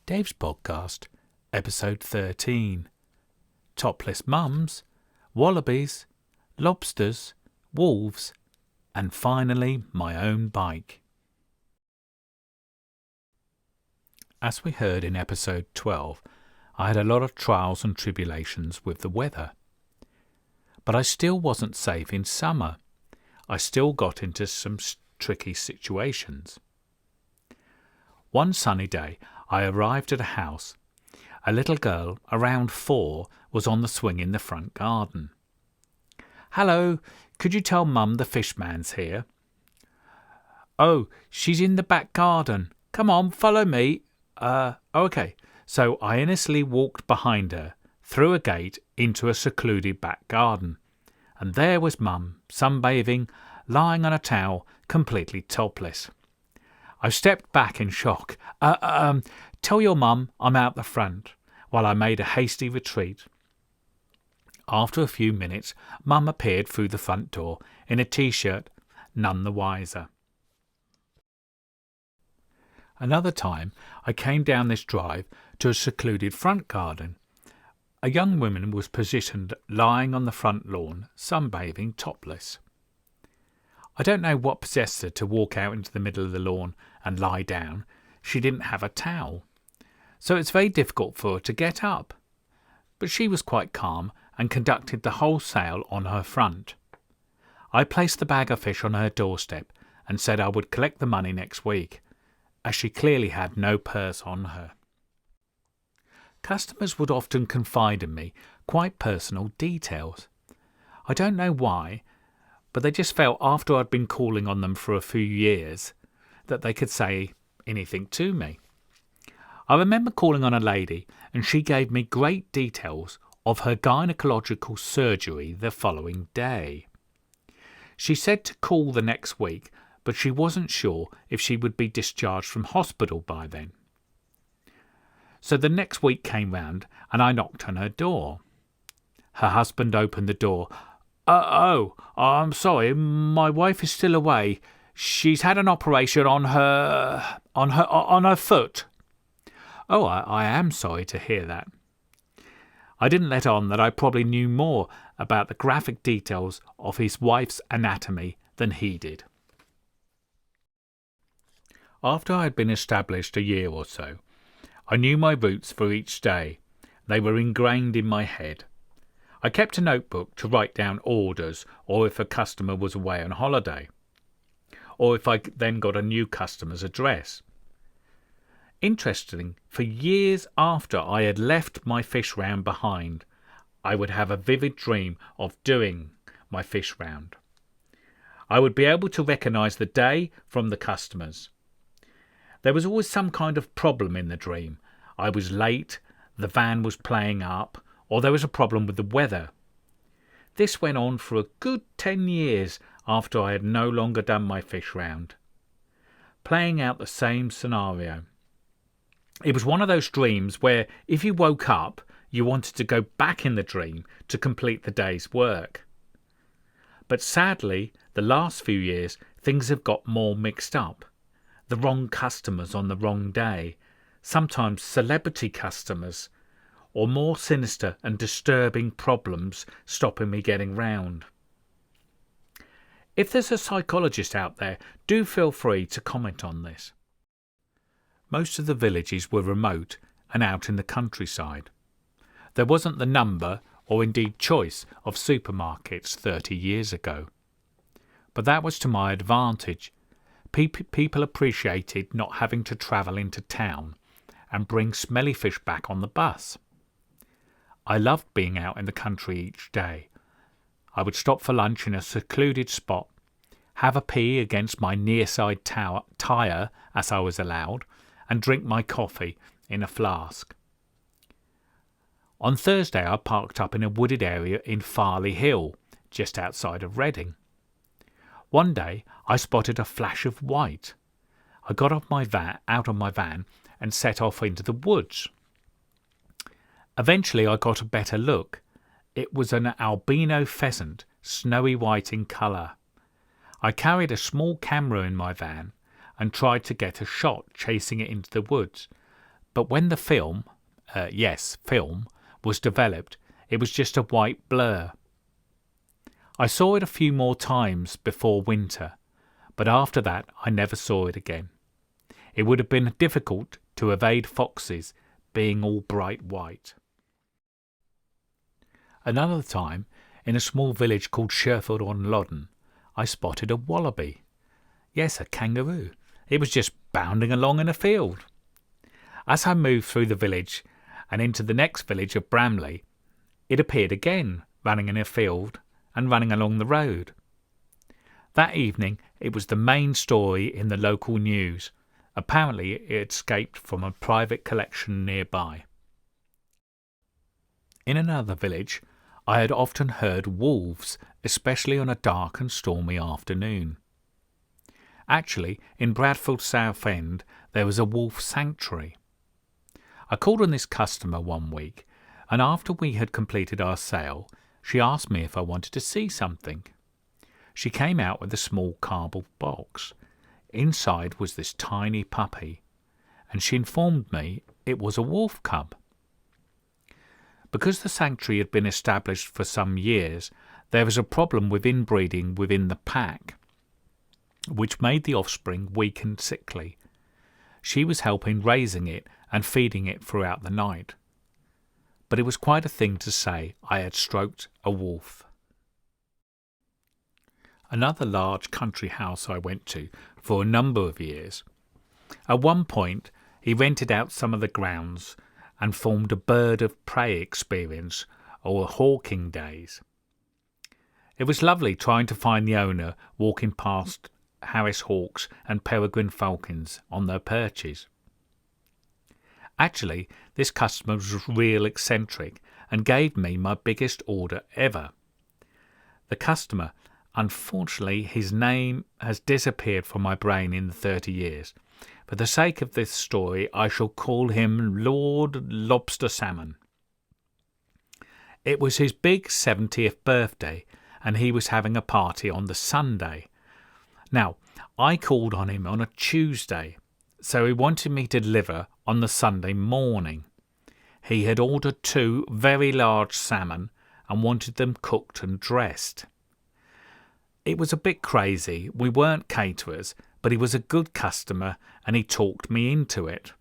Dave's Podcast, Episode 13. Topless mums, wallabies, lobsters, wolves, and finally my own bike. As we heard in Episode 12, I had a lot of trials and tribulations with the weather. But I still wasn't safe in summer. I still got into some tricky situations. One sunny day, I arrived at a house. A little girl, around 4, was on the swing in the front garden. "Hello, could you tell Mum the fishman's here?" "Oh, she's in the back garden. Come on, follow me." Okay. So I innocently walked behind her, through a gate, into a secluded back garden. And there was Mum, sunbathing, lying on a towel, completely topless. I stepped back in shock. Tell your mum I'm out the front," while I made a hasty retreat. After a few minutes, Mum appeared through the front door in a t-shirt, none the wiser. Another time, I came down this drive to a secluded front garden. A young woman was positioned lying on the front lawn, sunbathing topless. I don't know what possessed her to walk out into the middle of the lawn and lie down. She didn't have a towel, so it's very difficult for her to get up. But she was quite calm and conducted the whole sale on her front. I placed the bag of fish on her doorstep and said I would collect the money next week, as she clearly had no purse on her. Customers would often confide in me quite personal details. I don't know why, but they just felt after I'd been calling on them for a few years that they could say anything to me. I remember calling on a lady and she gave me great details of her gynecological surgery the following day. She said to call the next week, but she wasn't sure if she would be discharged from hospital by then. So the next week came round and I knocked on her door. Her husband opened the door. I'm sorry, my wife is still away. She's had an operation on her foot." "Oh, I am sorry to hear that." I didn't let on that I probably knew more about the graphic details of his wife's anatomy than he did. After I had been established a year or so, I knew my routes for each day. They were ingrained in my head. I kept a notebook to write down orders, or if a customer was away on holiday, or if I then got a new customer's address. Interesting, for years after I had left my fish round behind, I would have a vivid dream of doing my fish round. I would be able to recognise the day from the customers. There was always some kind of problem in the dream. I was late, the van was playing up, or there was a problem with the weather. This went on for a good 10 years after I had no longer done my fish round, playing out the same scenario. It was one of those dreams where if you woke up, you wanted to go back in the dream to complete the day's work. But sadly, the last few years, things have got more mixed up. The wrong customers on the wrong day, sometimes celebrity customers, or more sinister and disturbing problems stopping me getting round. If there's a psychologist out there, do feel free to comment on this. Most of the villages were remote and out in the countryside. There wasn't the number or indeed choice of supermarkets 30 years ago. But that was to my advantage. People appreciated not having to travel into town and bring smelly fish back on the bus. I loved being out in the country each day. I would stop for lunch in a secluded spot, have a pee against my near-side tyre as I was allowed, and drink my coffee in a flask. On Thursday I parked up in a wooded area in Farley Hill, just outside of Reading. One day I spotted a flash of white. I got out of my van and set off into the woods. Eventually I got a better look. It was an albino pheasant, snowy white in colour. I carried a small camera in my van and tried to get a shot chasing it into the woods, But when the film, was developed, it was just a white blur. I saw it a few more times before winter, but after that I never saw it again. It would have been difficult to evade foxes being all bright white. Another time, in a small village called Sherford-on-Loddon, I spotted a wallaby. Yes, a kangaroo. It was just bounding along in a field. As I moved through the village and into the next village of Bramley, it appeared again, running in a field and running along the road. That evening it was the main story in the local news. Apparently it escaped from a private collection nearby. In another village, I had often heard wolves, especially on a dark and stormy afternoon. Actually, in Bradford Southend, there was a wolf sanctuary. I called on this customer one week, and after we had completed our sale, she asked me if I wanted to see something. She came out with a small cardboard box. Inside was this tiny puppy, and she informed me it was a wolf cub. Because the sanctuary had been established for some years, there was a problem with inbreeding within the pack, which made the offspring weak and sickly. She was helping raising it and feeding it throughout the night. But it was quite a thing to say I had stroked a wolf. Another large country house I went to for a number of years. At one point, he rented out some of the grounds and formed a bird of prey experience or hawking days. It was lovely trying to find the owner walking past Harris hawks and peregrine falcons on their perches. Actually, this customer was real eccentric and gave me my biggest order ever. The customer, unfortunately, his name has disappeared from my brain in the 30 years. For the sake of this story, I shall call him Lord Lobster Salmon. It was his big 70th birthday, and he was having a party on the Sunday. Now, I called on him on a Tuesday, so he wanted me to deliver on the Sunday morning. He had ordered 2 very large salmon and wanted them cooked and dressed. It was a bit crazy. We weren't caterers, but he was a good customer and he talked me into it.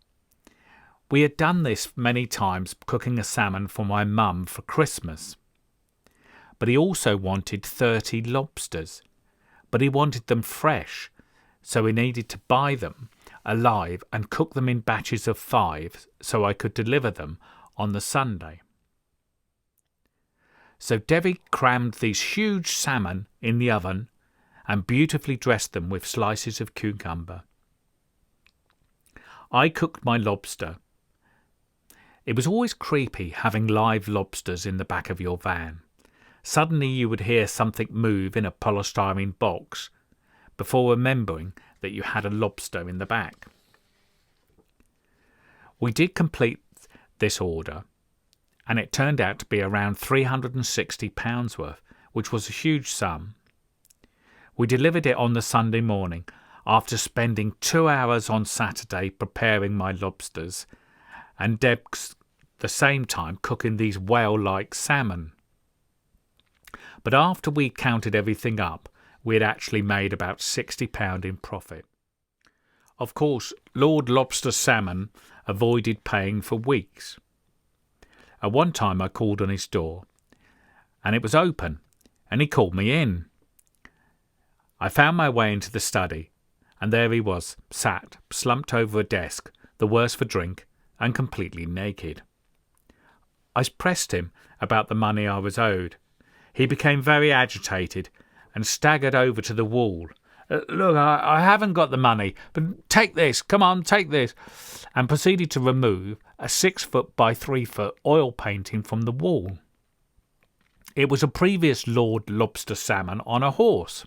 We had done this many times, cooking a salmon for my mum for Christmas. But he also wanted 30 lobsters, but he wanted them fresh, so he needed to buy them alive and cook them in batches of 5 so I could deliver them on the Sunday. So Debbie crammed these huge salmon in the oven and beautifully dressed them with slices of cucumber. I cooked my lobster. It was always creepy having live lobsters in the back of your van. Suddenly you would hear something move in a polystyrene box before remembering that you had a lobster in the back. We did complete this order, and it turned out to be around £360 worth, which was a huge sum. We delivered it on the Sunday morning after spending 2 hours on Saturday preparing my lobsters, and Deb's the same time cooking these whale-like salmon. But after we counted everything up, we had actually made about £60 in profit. Of course, Lord Lobster Salmon avoided paying for weeks. At one time I called on his door, and it was open, and he called me in. I found my way into the study, and there he was, sat, slumped over a desk, the worse for drink, and completely naked. I pressed him about the money I was owed. He became very agitated and staggered over to the wall. Look, I haven't got the money, but take this, come on, take this, and proceeded to remove a 6-foot by 3-foot oil painting from the wall. It was a previous Lord Lobster Salmon on a horse.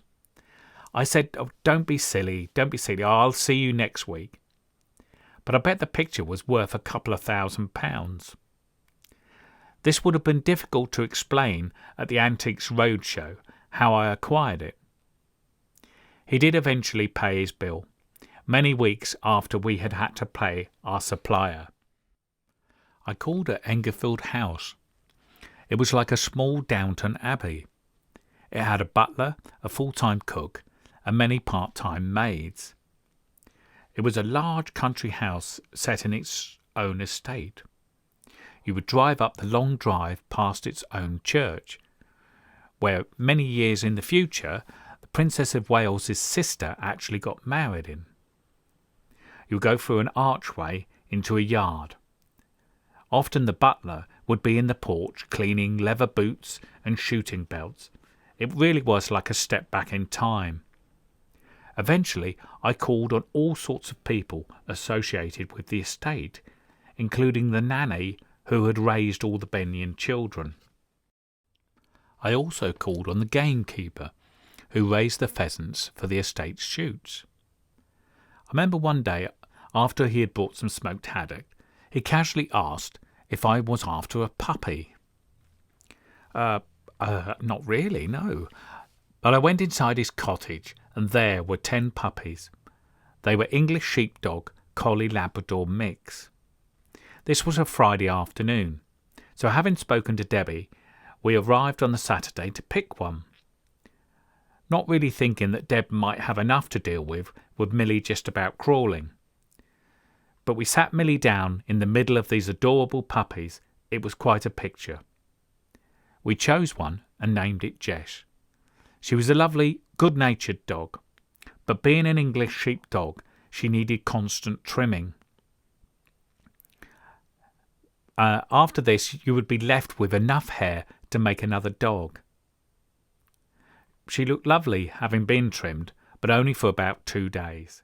I said, oh, don't be silly, I'll see you next week. But I bet the picture was worth a couple of £1,000. This would have been difficult to explain at the Antiques Roadshow how I acquired it. He did eventually pay his bill, many weeks after we had to pay our supplier. I called at Englefield House. It was like a small Downton Abbey. It had a butler, a full-time cook, and many part-time maids. It was a large country house set in its own estate. You would drive up the long drive past its own church, where many years in the future the Princess of Wales's sister actually got married in. You would go through an archway into a yard. Often the butler would be in the porch cleaning leather boots and shooting belts. It really was like a step back in time. Eventually, I called on all sorts of people associated with the estate, including the nanny who had raised all the Benyon children. I also called on the gamekeeper, who raised the pheasants for the estate's shoots. I remember one day, after he had bought some smoked haddock, he casually asked if I was after a puppy. Not really, no. But I went inside his cottage, and there were 10 puppies. They were English sheepdog, collie Labrador mix. This was a Friday afternoon, so having spoken to Debbie, we arrived on the Saturday to pick one. Not really thinking that Deb might have enough to deal with Millie just about crawling. But we sat Millie down in the middle of these adorable puppies. It was quite a picture. We chose one and named it Jess. She was a lovely, good-natured dog, but being an English sheepdog, she needed constant trimming. After this, you would be left with enough hair to make another dog. She looked lovely, having been trimmed, but only for about 2 days.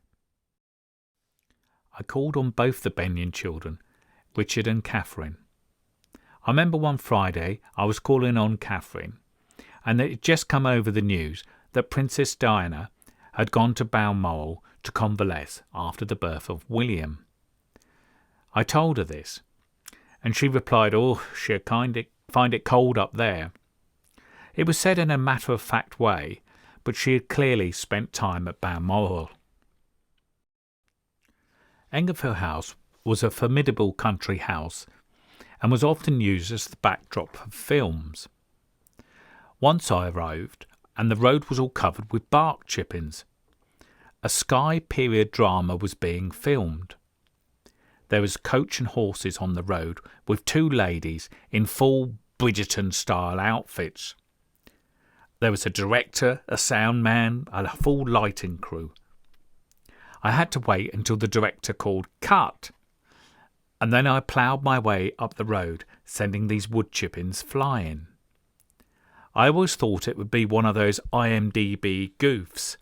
I called on both the Benyon children, Richard and Catherine. I remember one Friday I was calling on Catherine, and it had just come over the news that Princess Diana had gone to Balmoral to convalesce after the birth of William. I told her this, and she replied, she'd find it cold up there. It was said in a matter-of-fact way, but she had clearly spent time at Balmoral. Englefield House was a formidable country house and was often used as the backdrop of films. Once I arrived, and the road was all covered with bark chippings. A Sky period drama was being filmed. There was coach and horses on the road with 2 ladies in full Bridgerton-style outfits. There was a director, a sound man, and a full lighting crew. I had to wait until the director called "Cut!" and then I ploughed my way up the road, sending these wood chippings flying. I always thought it would be one of those IMDb goofs.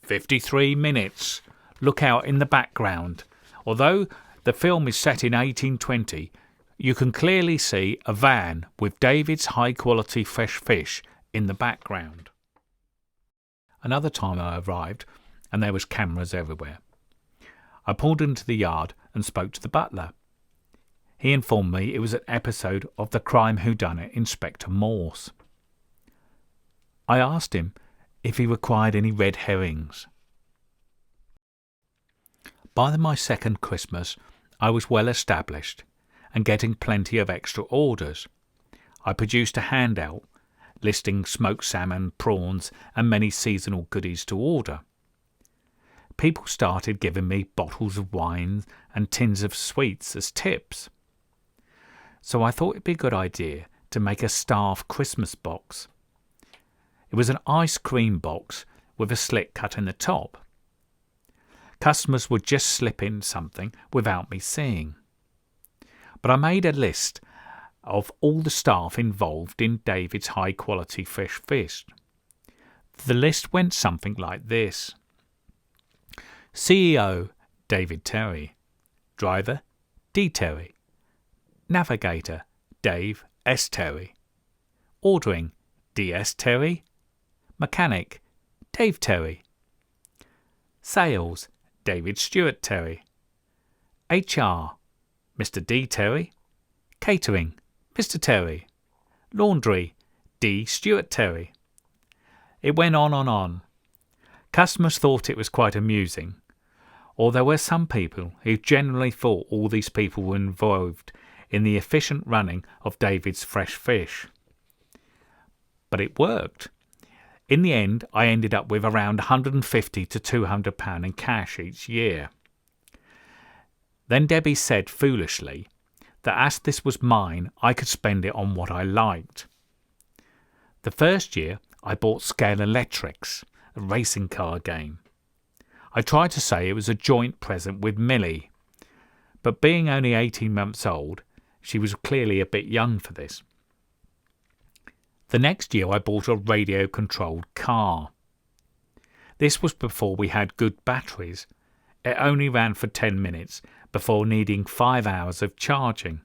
53 minutes. Look out in the background. Although the film is set in 1820, you can clearly see a van with David's high-quality fresh fish in the background. Another time I arrived, and there was cameras everywhere. I pulled into the yard and spoke to the butler. He informed me it was an episode of the Crime Whodunit Inspector Morse. I asked him if he required any red herrings. By my second Christmas, I was well established and getting plenty of extra orders. I produced a handout listing smoked salmon, prawns, and many seasonal goodies to order. People started giving me bottles of wine and tins of sweets as tips. So I thought it'd be a good idea to make a staff Christmas box. It was an ice cream box with a slit cut in the top. Customers would just slip in something without me seeing. But I made a list of all the staff involved in David's high-quality fresh fish. The list went something like this. CEO, David Terry. Driver, D. Terry. Navigator, Dave S. Terry. Ordering, D. S. Terry. Mechanic, Dave Terry. Sales, David Stewart Terry. HR, Mr. D. Terry. Catering, Mr. Terry. Laundry, D. Stewart Terry. It went on. Customers thought it was quite amusing, or there were some people who generally thought all these people were involved in the efficient running of David's fresh fish. But it worked. In the end, I ended up with around £150 to £200 in cash each year. Then Debbie said foolishly that as this was mine, I could spend it on what I liked. The first year, I bought Scale Electrics, a racing car game. I tried to say it was a joint present with Millie, but being only 18 months old, she was clearly a bit young for this. The next year I bought a radio-controlled car. This was before we had good batteries. It only ran for 10 minutes before needing 5 hours of charging.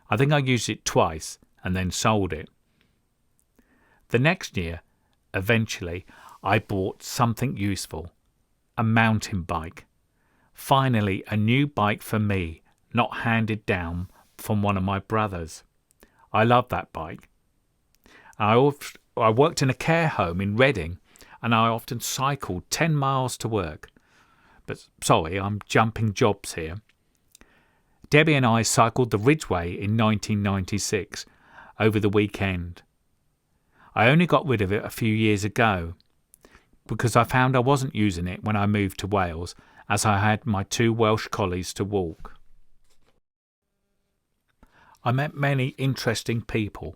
I think I used it twice and then sold it. The next year, eventually, I bought something useful, a mountain bike. Finally, a new bike for me, not handed down from one of my brothers. I love that bike. I worked in a care home in Reading, and I often cycled 10 miles to work. But sorry, I'm jumping jobs here. Debbie and I cycled the Ridgeway in 1996 over the weekend. I only got rid of it a few years ago because I found I wasn't using it when I moved to Wales, as I had my 2 Welsh collies to walk. I met many interesting people,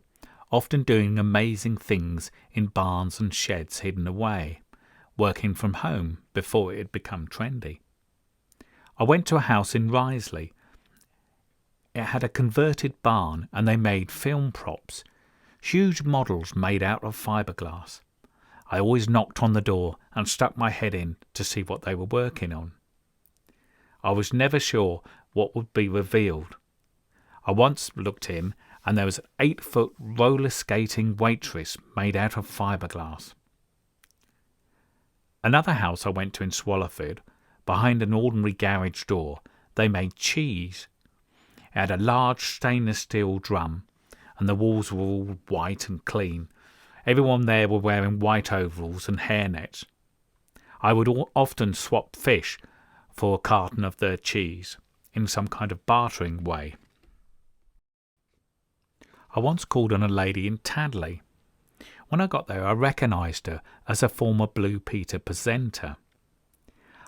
often doing amazing things in barns and sheds hidden away, working from home before it had become trendy. I went to a house in Risley. It had a converted barn and they made film props, huge models made out of fiberglass. I always knocked on the door and stuck my head in to see what they were working on. I was never sure what would be revealed. I once looked in and there was an 8-foot roller skating waitress made out of fiberglass. Another house I went to in Swallowford, behind an ordinary garage door, they made cheese. It had a large stainless steel drum and the walls were all white and clean. Everyone there were wearing white overalls and hairnets. I would often swap fish for a carton of their cheese in some kind of bartering way. I once called on a lady in Tadley. When I got there, I recognised her as a former Blue Peter presenter.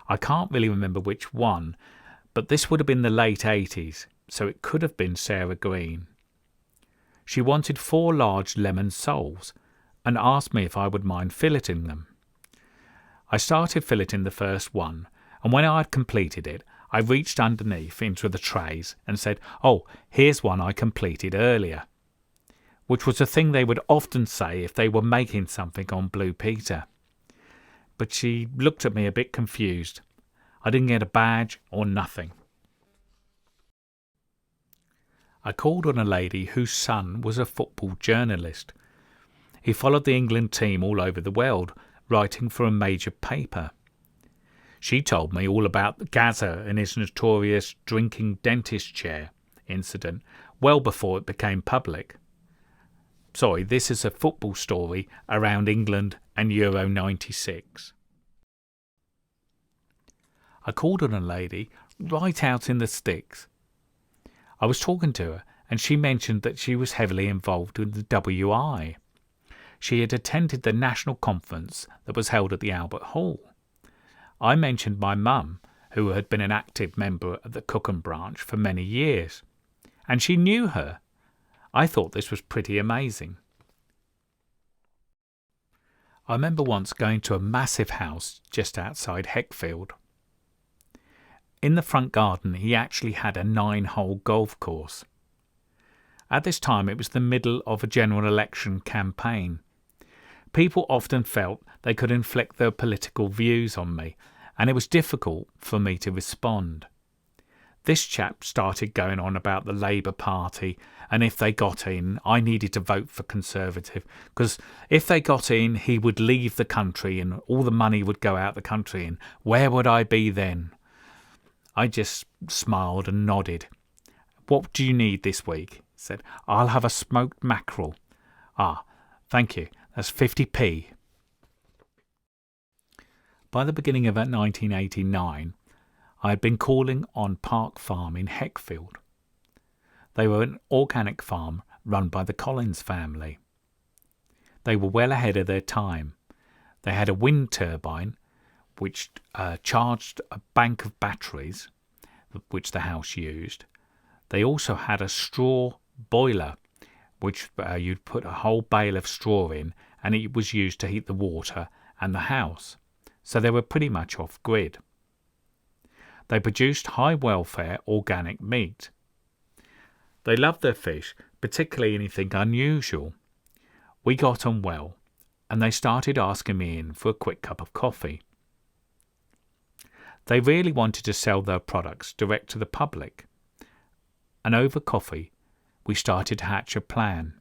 I can't really remember which one, but this would have been the late 80s, so it could have been Sarah Green. She wanted 4 large lemon soles and asked me if I would mind filleting them. I started filleting the first one, and when I had completed it, I reached underneath into the trays and said, "Oh, here's one I completed earlier," which was a thing they would often say if they were making something on Blue Peter. But she looked at me a bit confused. I didn't get a badge or nothing. I called on a lady whose son was a football journalist. He followed the England team all over the world, writing for a major paper. She told me all about Gaza and his notorious drinking dentist chair incident well before it became public. Sorry, this is a football story around England and Euro 96. I called on a lady right out in the sticks. I was talking to her and she mentioned that she was heavily involved in the WI. She had attended the national conference that was held at the Albert Hall. I mentioned my mum, who had been an active member of the Cookham branch for many years, and she knew her. I thought this was pretty amazing. I remember once going to a massive house just outside Heckfield. In the front garden he actually had a 9-hole golf course. At this time it was the middle of a general election campaign. People often felt they could inflict their political views on me, and it was difficult for me to respond. This chap started going on about the Labour Party, and if they got in, I needed to vote for Conservative, because if they got in, he would leave the country and all the money would go out the country, and where would I be then? I just smiled and nodded. "What do you need this week?" He said. "I'll have a smoked mackerel." "Ah, thank you. That's 50p. By the beginning of 1989, I had been calling on Park Farm in Heckfield. They were an organic farm run by the Collins family. They were well ahead of their time. They had a wind turbine which charged a bank of batteries, which the house used. They also had a straw boiler, which you'd put a whole bale of straw in, and it was used to heat the water and the house. So they were pretty much off-grid. They produced high welfare organic meat. They loved their fish, particularly anything unusual. We got on well, and they started asking me in for a quick cup of coffee. They really wanted to sell their products direct to the public, and over coffee we started to hatch a plan.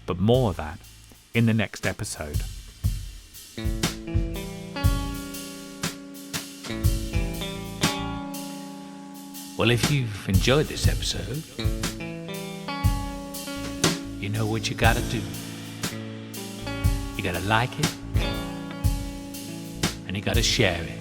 But more of that in the next episode. Well, if you've enjoyed this episode, you know what you gotta do. You gotta like it, and you gotta share it.